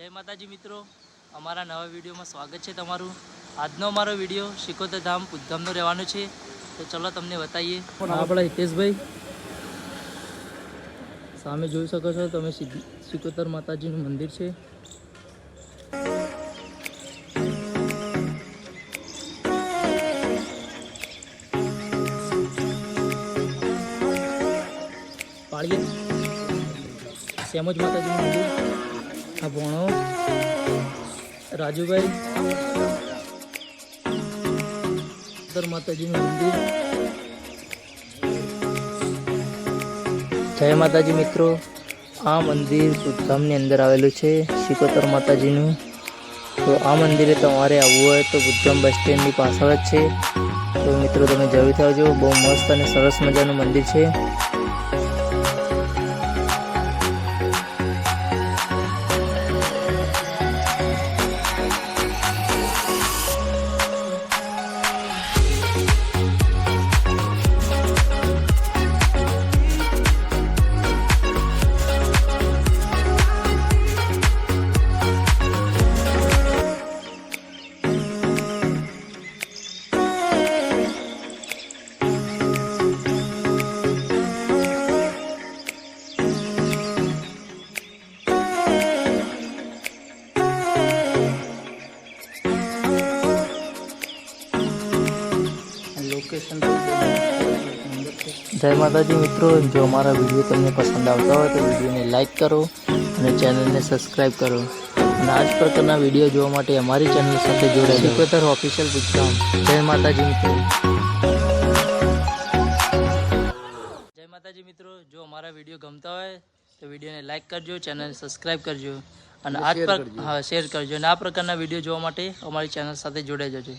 જય માતાજી મિત્રો, અમારા નવા વિડીયોમાં સ્વાગત છે તમારું। આજનો અમારો વિડીયો શિકોતર ધામ ઉદ્ધમનો રહેવાનો છે, તો ચલો તમને બતાવીએ। આપણા હિતેશભાઈ સામે જોઈ શકો છો તમે, શિકોતર માતાજીનું મંદિર છે। પાળીએ સેમોજ માતાજીનું મંદિર, આ ભોણો રાજુભાઈ માતાજીનું મંદિર। જય માતાજી મિત્રો, આ મંદિર બુદ્ધામની અંદર આવેલું છે શિકોતર માતાજીનું। તો આ મંદિરે તમારે આવવું હોય તો બુદ્ધામ બસ સ્ટેન્ડની પાછળ જ છે। તો મિત્રો તમે જરૂરથી આવજો, બહુ મસ્ત અને સરસ મજાનું મંદિર છે। जय माताजी मित्रों, जो हमारा वीडियो तमने पसंद आता हो तो वीडियो ने लाइक करो और चैनल ने सब्सक्राइब करो। आज प्रकार वीडियो जो हमारी चैनल साथ जोड़े शिकोतर ऑफिशियल बुद्धाम। जय माताजी मित्रों। जय माताजी मित्रों, जो हमारा वीडियो गमता हो तो वीडियो ने लाइक करजो, चैनल ने सब्सक्राइब करजो और आज पर हाँ शेर करजो। आ प्रकार वीडियो जो हमारी चैनल साथ जोड़े जाजो।